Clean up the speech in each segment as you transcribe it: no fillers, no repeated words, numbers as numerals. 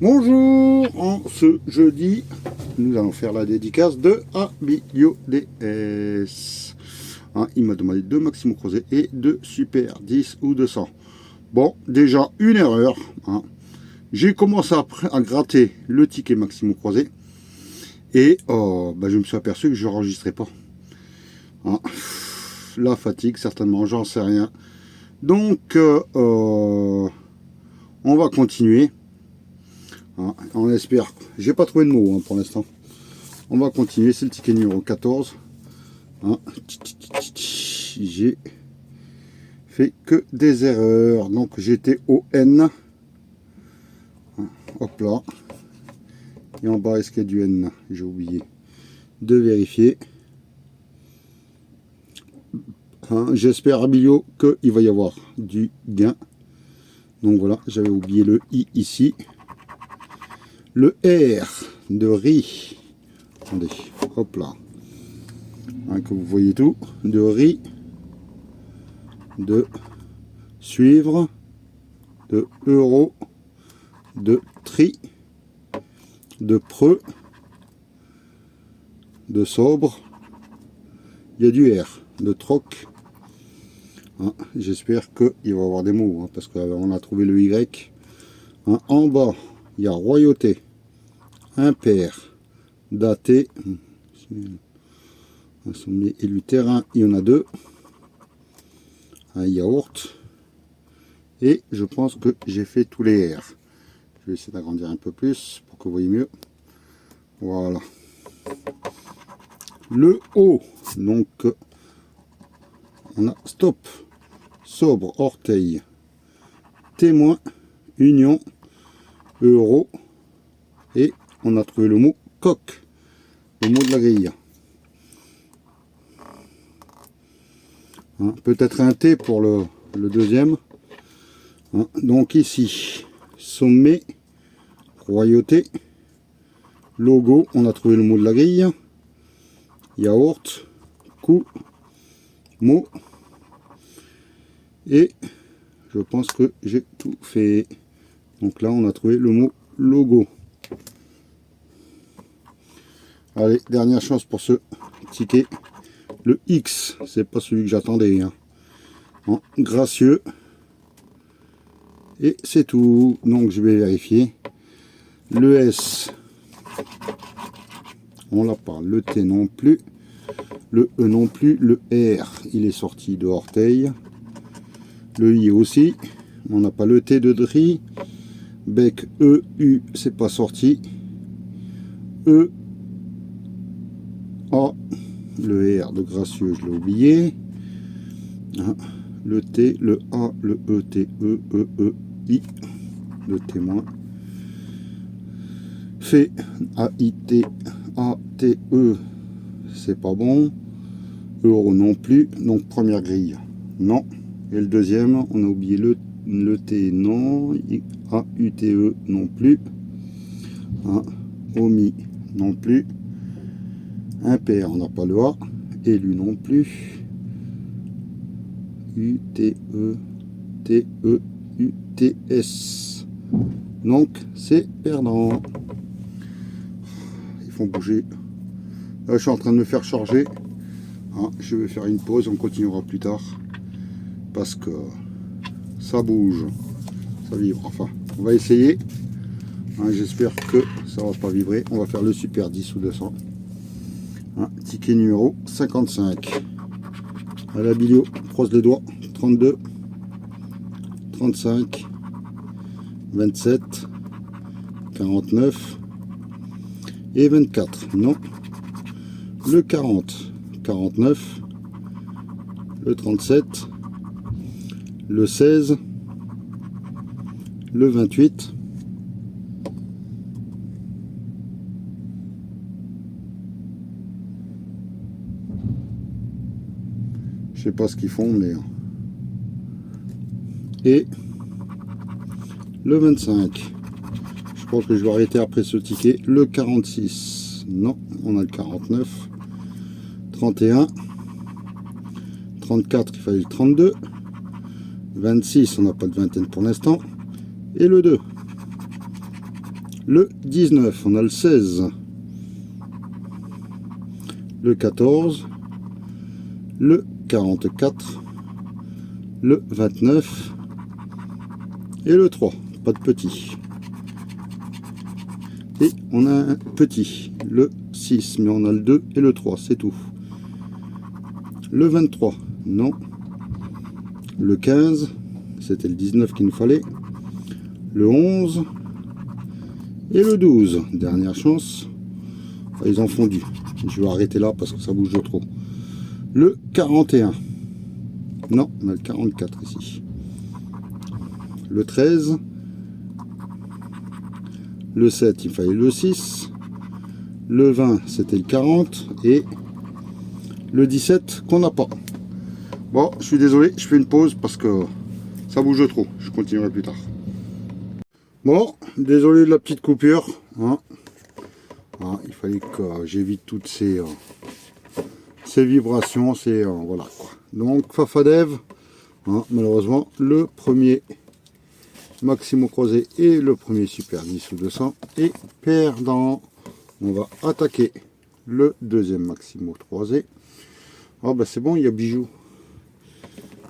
Bonjour, en ce jeudi, nous allons faire la dédicace de Abilio DS. Il m'a demandé 2 Maximo Crozet et 2 Super 10 ou 200. Bon, déjà une erreur. J'ai commencé à gratter le ticket Maximo Crozet et je me suis aperçu que je n'enregistrais pas. La fatigue, certainement, j'en sais rien. Donc, on va continuer. On espère. J'ai pas trouvé de mots pour l'instant. On va continuer. C'est le ticket numéro 14. J'ai fait que des erreurs. Donc j'étais au N. Hop là. Et en bas, est-ce qu'il y a du N? J'ai oublié de vérifier. J'espère, Abilio, qu'il va y avoir du gain. Donc voilà, j'avais oublié le I ici. Le R de riz. Attendez, hop là. Que vous voyez tout. De riz. De suivre. De euro. De tri. De preux. De sobre. Il y a du R. De troc. J'espère qu'il va y avoir des mots. Parce qu'on a trouvé le Y. En bas, il y a royauté. Impair. Daté. Et du terrain, il y en a 2. Un yaourt. Et je pense que j'ai fait tous les R. Je vais essayer d'agrandir un peu plus pour que vous voyez mieux. Voilà. Le O. Donc, on a stop, sobre, orteil, témoin, union, euro. Et on a trouvé le mot coq. Le mot de la grille. Peut-être un T pour le deuxième. Donc ici, sommet, royauté, logo, on a trouvé le mot de la grille, yaourt, coup, mot, et je pense que j'ai tout fait. Donc là, on a trouvé le mot logo. Allez, dernière chance pour ce ticket. Le X, c'est pas celui que j'attendais. Gracieux. Et c'est tout. Donc je vais vérifier. Le S, on l'a pas. Le T non plus. Le E non plus. Le R, il est sorti de orteil. Le I aussi. On n'a pas le T de dri. Bec, E, U, c'est pas sorti. E, A. Le R de gracieux, je l'ai oublié. Le T, le A, le E, T, E, E, E, I. Le témoin. Fait, A, I, T, A, T, E. C'est pas bon. Euro non plus. Donc première grille. Non. Et le deuxième, on a oublié le T, non. A, U, T, E non plus. Omis non plus. Impair, on n'a pas le A. Élu non plus. U, T, E, T, E, U, T, S. Donc, c'est perdant. Ils font bouger. Là, je suis en train de me faire charger. Je vais faire une pause, on continuera plus tard. Parce que ça bouge. Ça vibre, enfin. On va essayer. J'espère que ça va pas vibrer. On va faire le Super 10 ou 200. Ticket numéro 55. À l'Abilio, croise les doigts. 32, 35, 27, 49 et 24. Non. Le 40, 49, le 37, le 16, le 28, je sais pas ce qu'ils font, mais et le 25. Je pense que je vais arrêter après ce ticket. Le 46, non, on a le 49, 31, 34, il fallait le 32, 26, on n'a pas de vingtaine pour l'instant, et le 2. Le 19, on a le 16, le 14, le 44, le 29 et le 3, pas de petit. Et on a un petit, le 6, mais on a le 2 et le 3, c'est tout. Le 23, non. Le 15, c'était le 19 qu'il nous fallait. Le 11 et le 12, dernière chance. Enfin, ils ont fondu. Je vais arrêter là parce que ça bouge de trop. Le 41. Non, on a le 44 ici. Le 13. Le 7, il fallait le 6. Le 20, c'était le 40. Et le 17 qu'on n'a pas. Bon, je suis désolé, je fais une pause parce que ça bouge de trop. Je continuerai plus tard. Bon, désolé de la petite coupure. Hein. Ah, il fallait que j'évite toutes ces vibrations. Voilà quoi. Donc, Fafadev. Hein, malheureusement, le premier Maximo croisé et le premier Super 10 ou 200 est perdant. On va attaquer le deuxième Maximo croisé. Ah bah c'est bon, il y a bijou.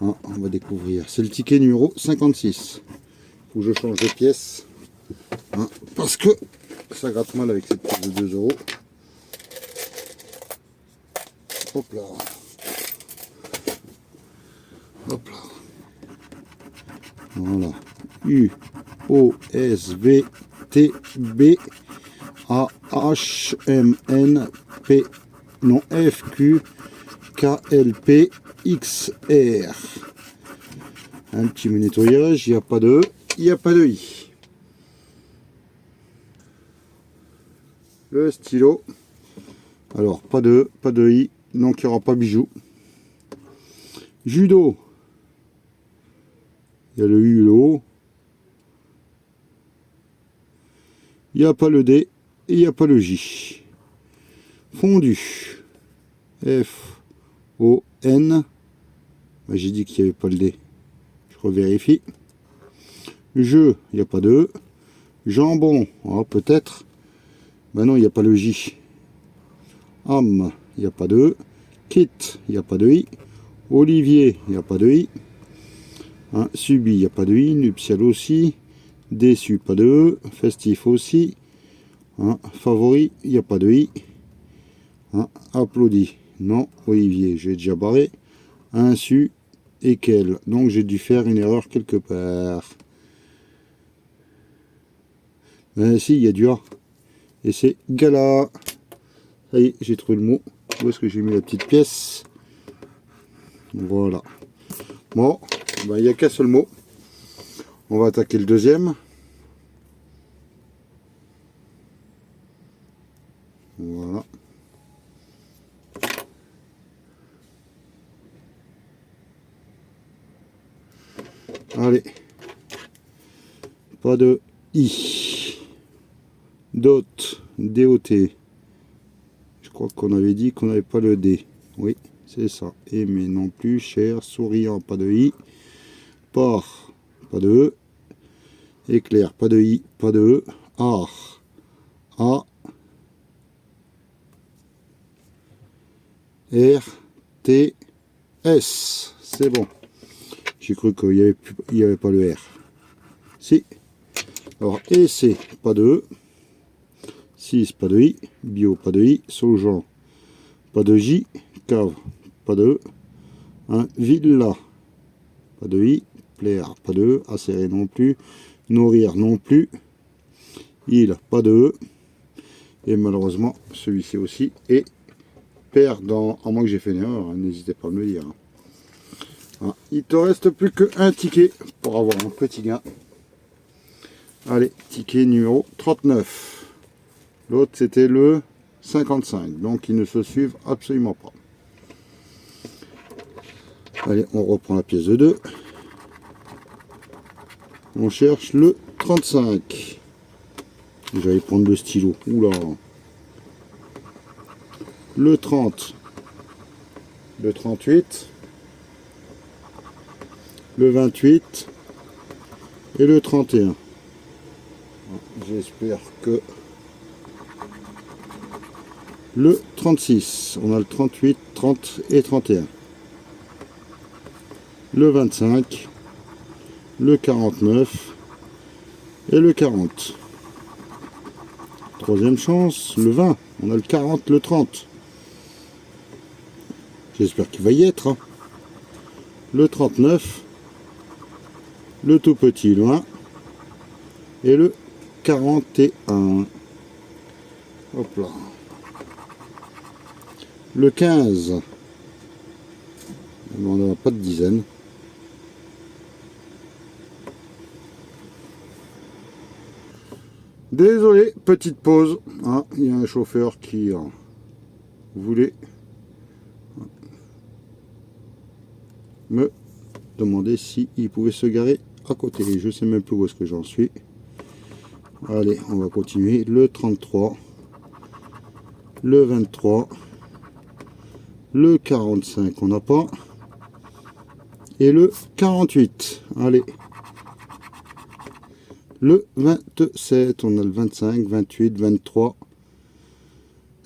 Ah, on va découvrir. C'est le ticket numéro 56. Faut que je change de pièce. Hein, parce que ça gratte mal avec cette pièce de 2 euros. Hop là. Hop là. Voilà. U, O, S, V, T, B, A, H, M, N, P, non, F, Q, K, L, P, X, R. Un petit nettoyage, il n'y a pas de E, il n'y a pas de I. Le stylo. Alors, pas de E, pas de I, donc il n'y aura pas bijou. Judo. Il y a le U, le O. Il n'y a pas le D et il n'y a pas le J. Fondu. F, O, N. Ben, j'ai dit qu'il n'y avait pas le D. Je revérifie. Jeu, il n'y a pas de E. Jambon, oh, peut-être. Ben non, il n'y a pas le J. Âme, il n'y a pas de E. Kit, il n'y a pas de I. Olivier, il n'y a pas de I. Hein, subi, il n'y a pas de I. Nuptial aussi. Déçu, pas de E. Festif aussi. Hein, favori, il n'y a pas de I. Hein, applaudi, non. Olivier, j'ai déjà barré. Insu et quel. Donc j'ai dû faire une erreur quelque part. Ben si, il y a du A. Et c'est gala. Ça y est, j'ai trouvé le mot. Où est-ce que j'ai mis la petite pièce? Voilà. Bon, ben, il n'y a qu'un seul mot. On va attaquer le deuxième. Voilà. Allez. Pas de I. Dot. DOT. Je crois qu'on avait dit qu'on n'avait pas le D. Oui, c'est ça. Aimer non plus. Cher. Souriant. Pas de I. Par. Pas de E. Éclair. Pas de I. Pas de E. Art. A. R. T. S. C'est bon. J'ai cru qu'il n'y avait pas le R. Si. Alors, essai, pas de E. 6, pas de I. Bio, pas de I. Saugeant, pas de J. Cave, pas de E. Hein, villa, pas de I. Plaire, pas de E. Acérer non plus. Nourrir non plus. Il, pas de E. Et malheureusement, celui-ci aussi est perdant. À moins que j'ai fait une erreur, hein, n'hésitez pas à me le dire. Hein, il te reste plus qu'un ticket pour avoir un petit gain. Allez, ticket numéro 39. L'autre, c'était le 55. Donc, ils ne se suivent absolument pas. Allez, on reprend la pièce de 2. On cherche le 35. J'allais prendre le stylo. Oula. Le 30. Le 38. Le 28. Et le 31. J'espère que le 36, on a le 38, 30 et 31. Le 25, le 49 et le 40. Troisième chance, le 20, on a le 40, le 30. J'espère qu'il va y être. Hein. Le 39, le tout petit, le 1 et le 41. Hop là. Le 15, on n'a pas de dizaine. Désolé, petite pause. Hein, il y a un chauffeur qui voulait me demander si il pouvait se garer à côté. Je sais même plus où est-ce que j'en suis. Allez, on va continuer. Le 33, le 23, le 45, on n'a pas. Et le 48. Allez. Le 27, on a le 25, 28, 23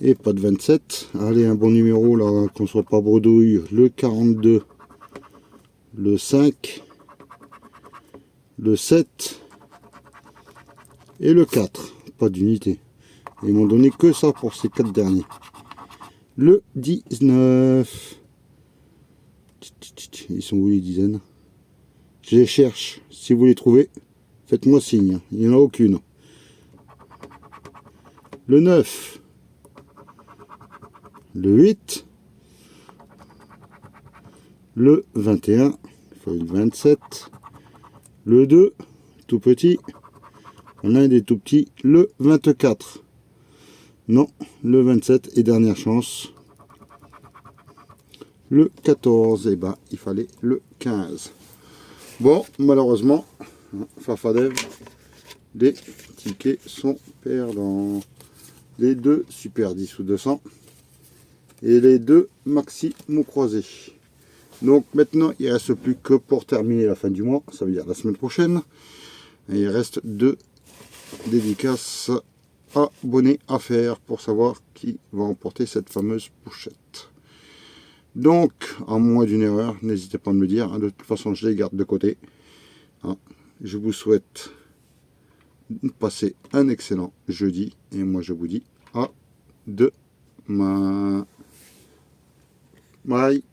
et pas de 27. Allez, un bon numéro là, qu'on soit pas bredouille. Le 42, le 5, le 7 et le 4. Pas d'unité. Ils m'ont donné que ça pour ces 4 derniers. Le 19. Ils sont où les dizaines? Je les cherche. Si vous les trouvez, faites-moi signe. Il n'y en a aucune. Le 9. Le 8. Le 21. Il faut le 27. Le 2. Tout petit. L'un des tout petits. Le 24. Non. Le 27. Et dernière chance. Le 14. Et ben, il fallait le 15. Bon, malheureusement, Fafadev, les tickets sont perdants. Les deux Super 10 ou 200 et les deux Maxi mots croisés. Donc maintenant, il ne reste plus que pour terminer la fin du mois, ça veut dire la semaine prochaine. Et il reste 2 dédicaces abonnés à faire pour savoir qui va emporter cette fameuse pochette. Donc, à moins d'une erreur, n'hésitez pas à me le dire. De toute façon, je les garde de côté. Je vous souhaite de passer un excellent jeudi. Et moi, je vous dis à demain. Bye.